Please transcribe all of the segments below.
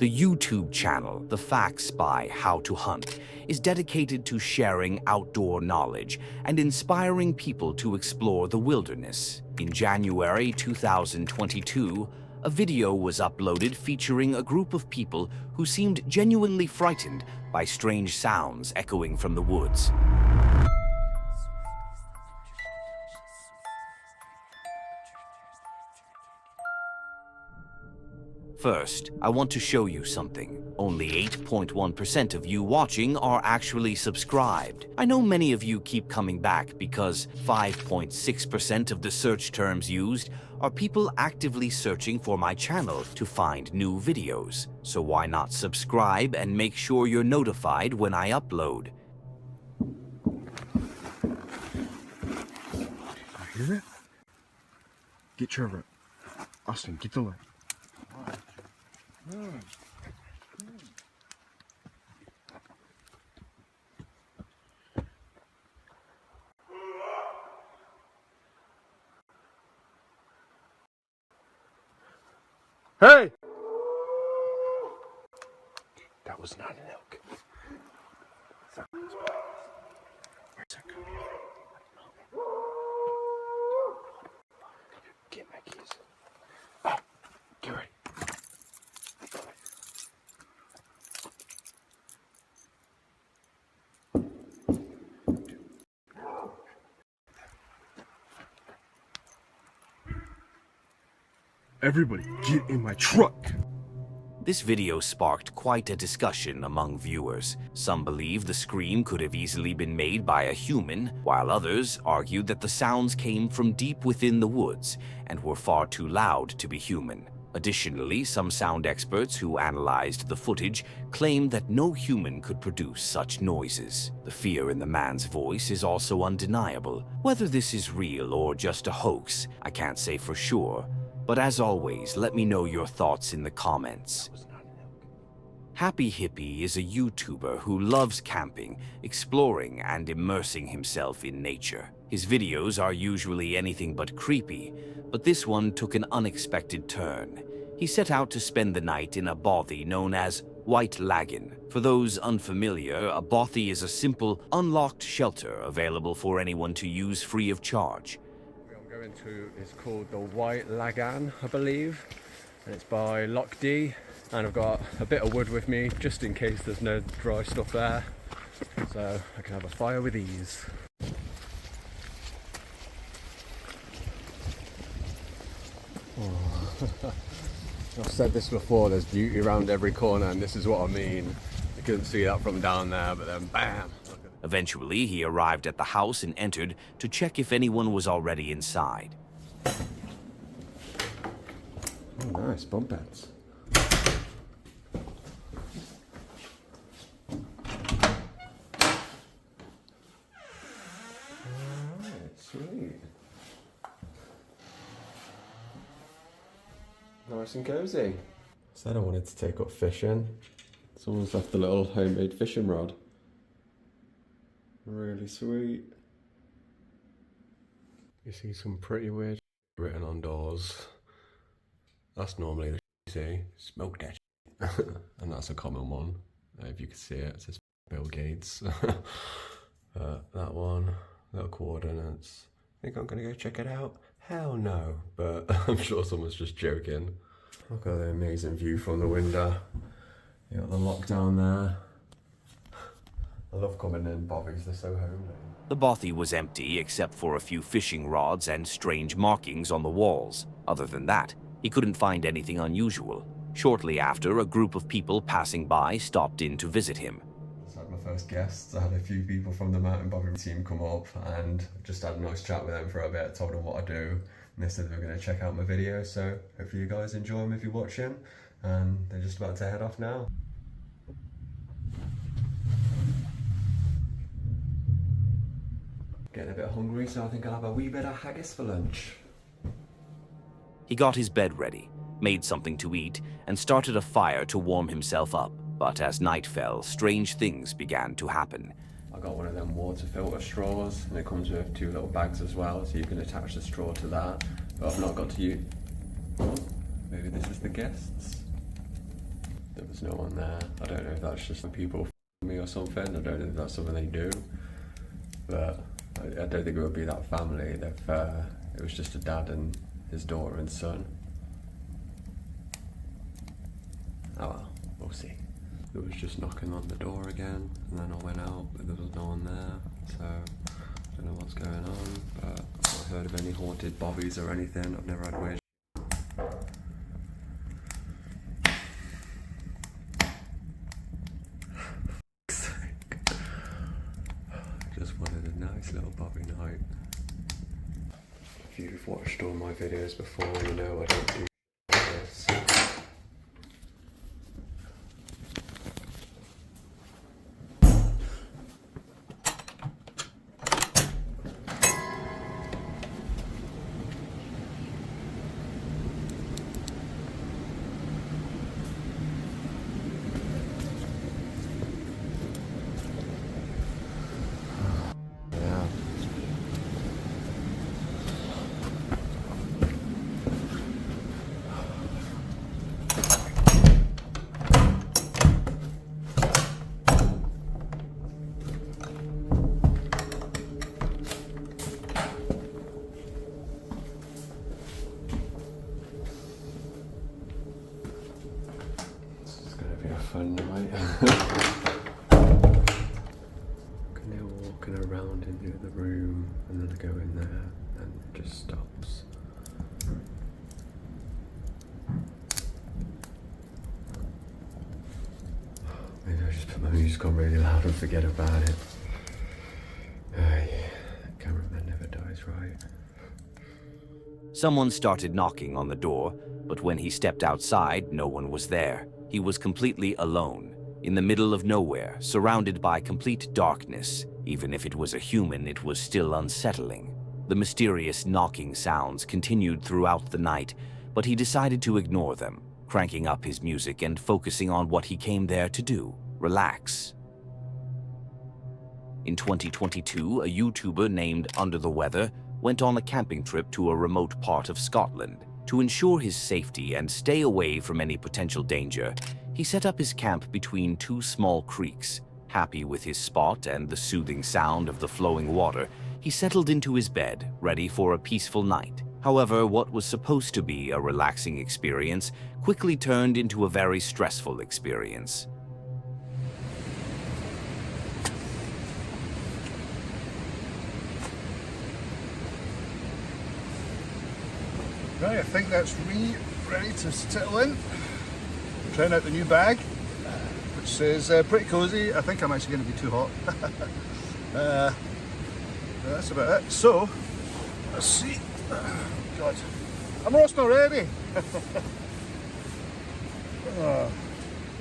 The YouTube channel, The Facts by How to Hunt, is dedicated to sharing outdoor knowledge and inspiring people to explore the wilderness. In January 2022, a video was uploaded featuring a group of people who seemed genuinely frightened by strange sounds echoing from the woods. First, I want to show you something. Only 8.1% of you watching are actually subscribed. I know many of you keep coming back because 5.6% of the search terms used are people actively searching for my channel to find new videos. So why not subscribe and make sure you're notified when I upload? You hear it? Get Trevor. Austin, get the light. Hey! That was not an elk. Where's that coming from? Get my keys. Oh, get ready. Everybody, get in my truck! This video sparked quite a discussion among viewers. Some believe the scream could have easily been made by a human, while others argued that the sounds came from deep within the woods and were far too loud to be human. Additionally, some sound experts who analyzed the footage claimed that no human could produce such noises. The fear in the man's voice is also undeniable. Whether this is real or just a hoax, I can't say for sure. But as always, let me know your thoughts in the comments. Happy Hippie is a YouTuber who loves camping, exploring, and immersing himself in nature. His videos are usually anything but creepy, but this one took an unexpected turn. He set out to spend the night in a bothy known as White Lagoon. For those unfamiliar, a bothy is a simple, unlocked shelter available for anyone to use free of charge. Going to is called the White Lagoon, I believe, and it's by Loch D, and I've got a bit of wood with me just in case there's no dry stuff there, so I can have a fire with ease. Oh. I've said this before, there's beauty around every corner, and this is what I mean. You couldn't see that from down there, but then bam! Eventually, he arrived at the house and entered to check if anyone was already inside. Oh, nice, bunk beds. Alright, sweet. Nice and cozy. Said I wanted to take up fishing. Someone's left a little homemade fishing rod. Really sweet. You see some pretty weird written on doors. That's normally the you see. Smoke that and that's a common one. If you can see it, it says Bill Gates. That one, little coordinates. Think I'm gonna go check it out? Hell no, but I'm sure someone's just joking. Look at the amazing view from the window. You got the lock down there. I love coming in bothies, they're so homely. The bothy was empty except for a few fishing rods and strange markings on the walls. Other than that, he couldn't find anything unusual. Shortly after, a group of people passing by stopped in to visit him. It's like my first guests. I had a few people from the mountain bobbing team come up and just had a nice chat with them for a bit, told them what I do, and they said they were going to check out my videos, so hopefully you guys enjoy them if you're watching, and they're just about to head off now. Getting a bit hungry, so I think I'll have a wee bit of haggis for lunch. He got his bed ready, made something to eat, and started a fire to warm himself up. But as night fell, strange things began to happen. I got one of them water filter straws, and it comes with 2 little bags as well, so you can attach the straw to that. But I've not got to use... Oh, maybe this is the guests. There was no one there. I don't know if that's just people me or something. I don't know if that's something they do. But I don't think it would be that family. It was just a dad and his daughter and son. Oh well, we'll see. It was just knocking on the door again, and then I went out, but there was no one there, so I don't know what's going on, but I've not heard of any haunted bobbies or anything. I've never had weird just wanted a nice little bobby night. If you've watched all my videos before, you know I don't do this. Fun night. They're walking around into the room and then I go in there and it just stops. Maybe I just put my music on really loud and forget about it. Cameraman never dies, right? Someone started knocking on the door, but when he stepped outside, no one was there. He was completely alone, in the middle of nowhere, surrounded by complete darkness. Even if it was a human, it was still unsettling. The mysterious knocking sounds continued throughout the night, but he decided to ignore them, cranking up his music and focusing on what he came there to do: relax. In 2022, a YouTuber named Under the Weather went on a camping trip to a remote part of Scotland. To ensure his safety and stay away from any potential danger, he set up his camp between two small creeks. Happy with his spot and the soothing sound of the flowing water, he settled into his bed, ready for a peaceful night. However, what was supposed to be a relaxing experience quickly turned into a very stressful experience. Right, I think that's ready to settle in. Trying out the new bag, which says pretty cozy. I think I'm actually going to be too hot. That's about it. So, let's see. God, I'm roasting already.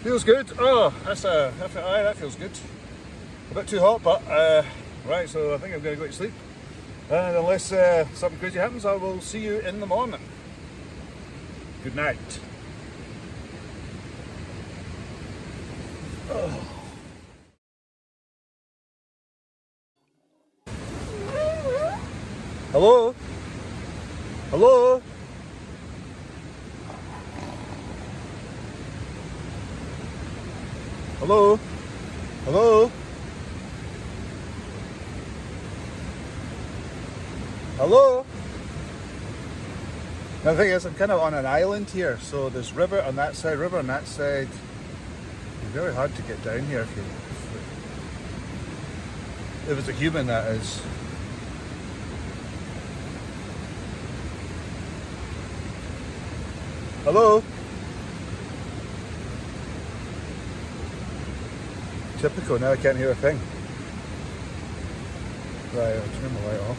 Feels good. Oh, that feels good. A bit too hot, but right. So I think I'm going to go to sleep. And unless something crazy happens, I will see you in the morning. Good night. Oh. Hello? Hello? Hello? Hello? Hello? Now the thing is, I'm kind of on an island here, so there's river on that side, river on that side. It's very hard to get down here if it's a human, that is. Hello? Typical, now I can't hear a thing. Right, I'll turn the light off.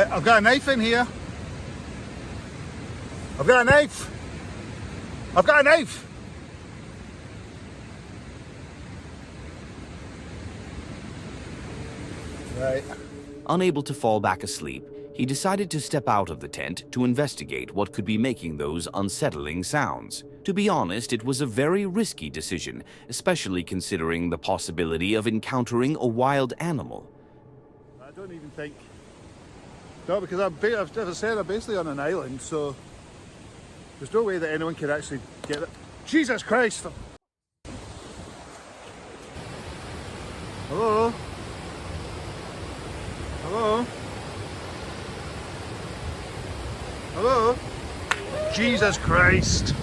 I've got a knife in here. I've got a knife. I've got a knife. Right. Unable to fall back asleep, He decided to step out of the tent to investigate what could be making those unsettling sounds. To be honest, it was a very risky decision, especially considering the possibility of encountering a wild animal. I don't even think... No, because as I said, I'm basically on an island, so there's no way that anyone could actually get it. Jesus Christ! Hello? Hello? Hello? Jesus Christ!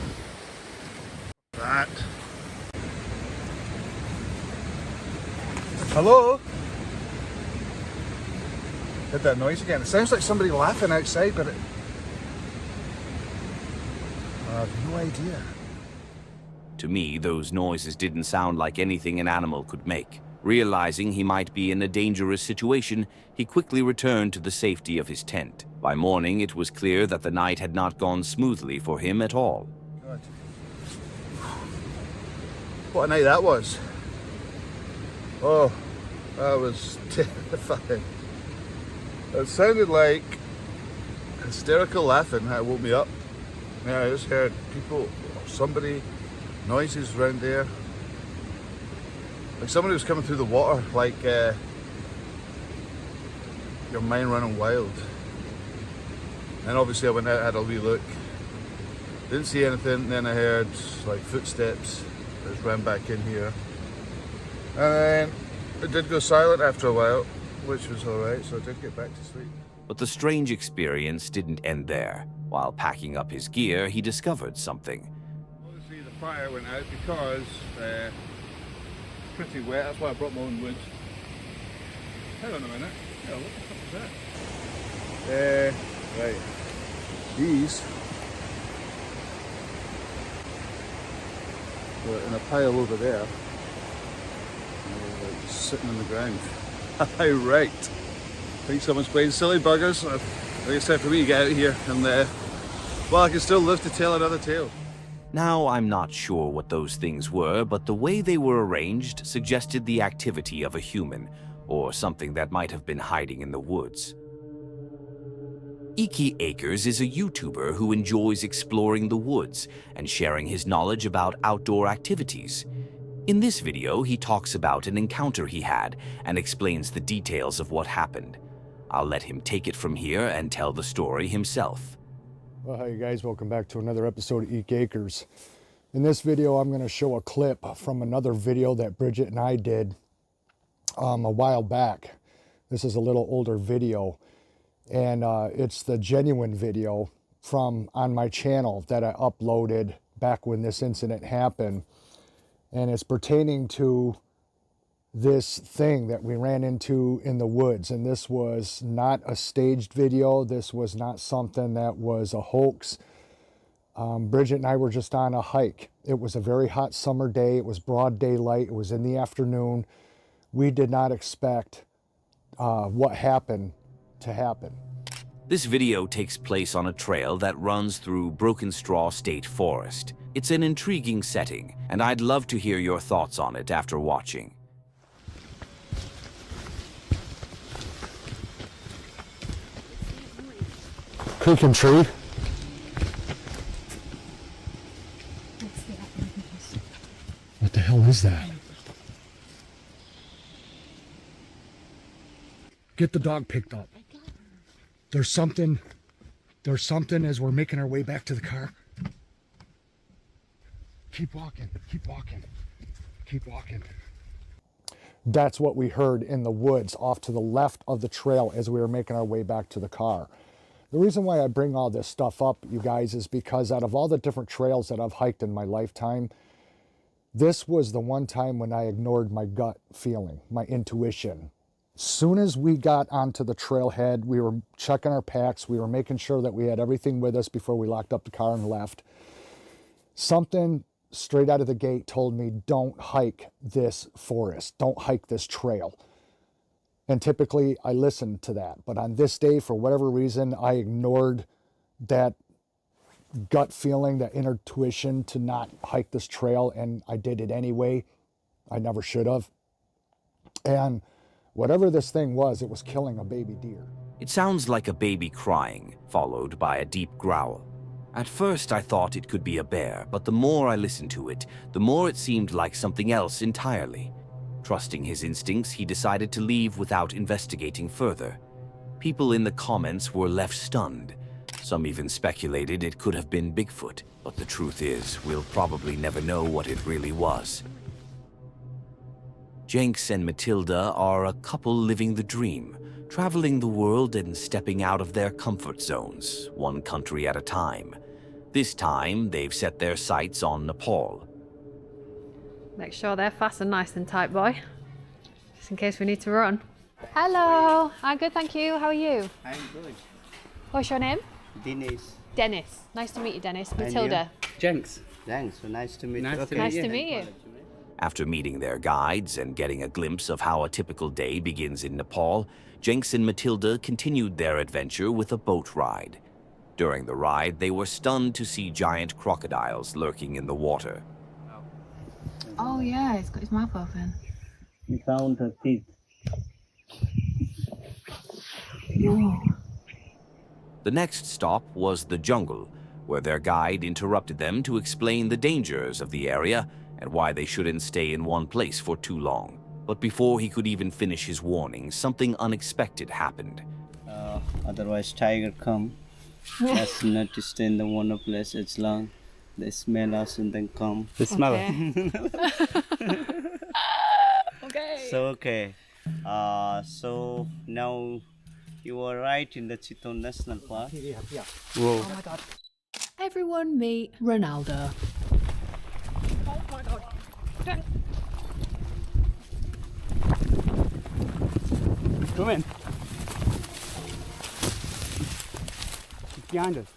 That. Hello? Did that noise again. It sounds like somebody laughing outside, but I have no idea. To me, those noises didn't sound like anything an animal could make. Realizing he might be in a dangerous situation, he quickly returned to the safety of his tent. By morning, it was clear that the night had not gone smoothly for him at all. God. What a night that was. Oh, that was terrifying. It sounded like hysterical laughing that woke me up. Yeah, I just heard people, somebody, noises around there. Like somebody was coming through the water, like your mind running wild. And obviously I went out, had a wee look. Didn't see anything, then I heard like footsteps. I just ran back in here. And then it did go silent after a while, which was alright, so I did get back to sleep. But the strange experience didn't end there. While packing up his gear, he discovered something. Obviously the fire went out because it's pretty wet, that's why I brought my own wood. Hang on a minute. Yeah, what the fuck is that? Right. These were in a pile over there. Like sitting on the ground. Right. I think someone's playing silly buggers. I think it's time for me to get out of here and well, I can still live to tell another tale. Now, I'm not sure what those things were, but the way they were arranged suggested the activity of a human, or something that might have been hiding in the woods. CO.AG is a YouTuber who enjoys exploring the woods and sharing his knowledge about outdoor activities. In this video, he talks about an encounter he had and explains the details of what happened. I'll let him take it from here and tell the story himself. Well, hi guys, welcome back to another episode of CO.AG. In this video, I'm going to show a clip from another video that Bridget and I did a while back. This is a little older video, and it's the genuine video from on my channel that I uploaded back when this incident happened. And it's pertaining to this thing that we ran into in the woods. And this was not a staged video. This was not something that was a hoax. Bridget and I were just on a hike. It was a very hot summer day. It was broad daylight. It was in the afternoon. We did not expect what happened to happen. This video takes place on a trail that runs through Broken Straw State Forest. It's an intriguing setting, and I'd love to hear your thoughts on it after watching. Creaking tree. What the hell is that? Get the dog picked up. There's something as we're making our way back to the car. Keep walking, keep walking, keep walking. That's what we heard in the woods off to the left of the trail as we were making our way back to the car. The reason why I bring all this stuff up, you guys, is because out of all the different trails that I've hiked in my lifetime, this was the one time when I ignored my gut feeling, my intuition. Soon as we got onto the trailhead, we were checking our packs. We were making sure that we had everything with us before we locked up the car and left. Something straight out of the gate told me, don't hike this forest. Don't hike this trail. And typically I listened to that. But on this day, for whatever reason, I ignored that gut feeling, that intuition to not hike this trail. And I did it anyway. I never should have. And whatever this thing was, it was killing a baby deer. It sounds like a baby crying, followed by a deep growl. At first I thought it could be a bear, but the more I listened to it, the more it seemed like something else entirely. Trusting his instincts, he decided to leave without investigating further. People in the comments were left stunned. Some even speculated it could have been Bigfoot, but the truth is, we'll probably never know what it really was. Jenks and Matilda are a couple living the dream, traveling the world and stepping out of their comfort zones, one country at a time. This time, they've set their sights on Nepal. Make sure they're fastened nice and tight, boy. Just in case we need to run. Hello, I'm good, thank you. How are you? I'm good. What's your name? Dennis. Dennis. Nice to meet you, Dennis. Matilda. Jenks. Thanks. So nice to meet you. Nice to meet you. After meeting their guides and getting a glimpse of how a typical day begins in Nepal, Jenks and Matilda continued their adventure with a boat ride. During the ride, they were stunned to see giant crocodiles lurking in the water. Oh yeah, he's got his mouth open. We found her teeth. The next stop was the jungle, where their guide interrupted them to explain the dangers of the area and why they shouldn't stay in one place for too long. But before he could even finish his warning, something unexpected happened. Otherwise, tiger come. That's not to stay in the one place. It's long. They smell us and then come. They smell it. Okay. Okay. So now you are right in the Chiton National Park. Oh my god. Everyone meet Ronaldo. Oh my god. Come in. It's behind us.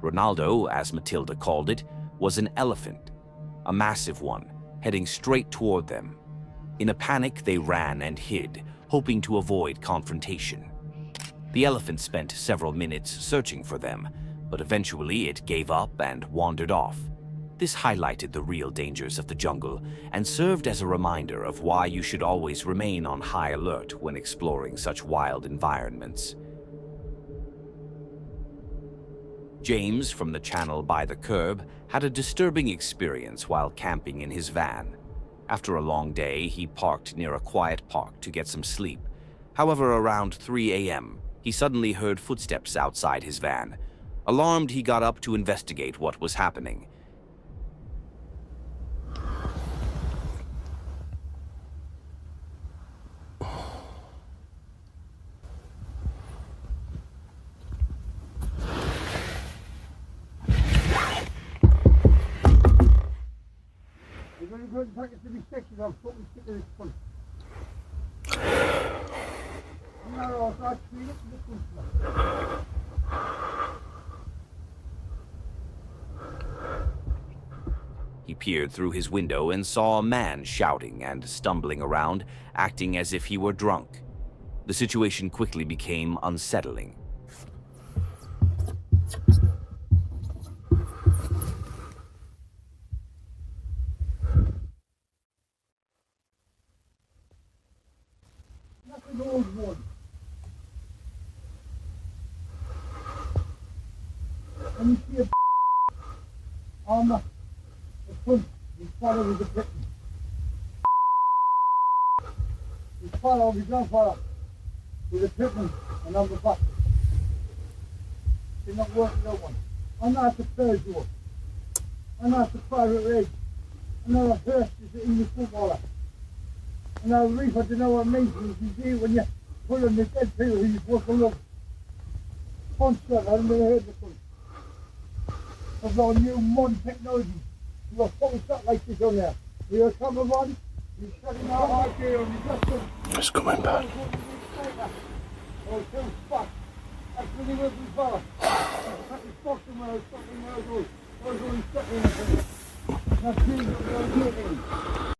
Ronaldo, as Matilda called it, was an elephant, a massive one, heading straight toward them. In a panic, they ran and hid, hoping to avoid confrontation. The elephant spent several minutes searching for them, but eventually it gave up and wandered off. This highlighted the real dangers of the jungle and served as a reminder of why you should always remain on high alert when exploring such wild environments. James, from the channel by the curb, had a disturbing experience while camping in his van. After a long day, he parked near a quiet park to get some sleep. However, around 3 a.m., he suddenly heard footsteps outside his van. Alarmed, he got up to investigate what was happening. He peered through his window and saw a man shouting and stumbling around, acting as if he were drunk. The situation quickly became unsettling. And you see a on the front, his father was a Briton. His father, his grandfather, was a Briton, and I'm the back. Did not work with that one. I'm not the third door. I'm not the private rig. I'm not a Hurst, is the English footballer. I'm not a reef, I don't know what it means. You see when you put on the dead people who you're supposed to love. Punch that, I haven't never heard this one. I've got a new modern technology. You've got fucking stuff like this on there. You're a cameraman, you're shutting out hard gear on your dust. It's coming back. Oh, it's so fucked. That's really worth the fella. That's his boxing when I was fucking when I was old. I was only stuck in it. That's me, what I was doing.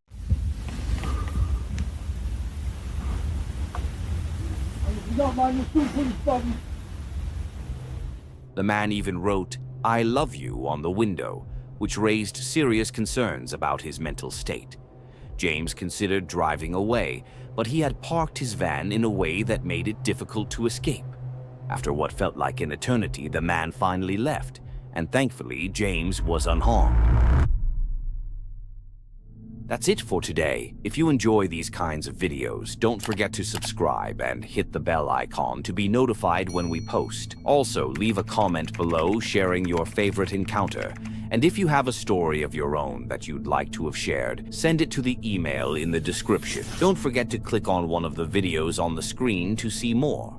not mind the soup and spotting. The man even wrote, "I love you" on the window, which raised serious concerns about his mental state. James considered driving away, but he had parked his van in a way that made it difficult to escape. After what felt like an eternity, the man finally left, and thankfully, James was unharmed. That's it for today. If you enjoy these kinds of videos, don't forget to subscribe and hit the bell icon to be notified when we post. Also, leave a comment below sharing your favorite encounter. And if you have a story of your own that you'd like to have shared, send it to the email in the description. Don't forget to click on one of the videos on the screen to see more.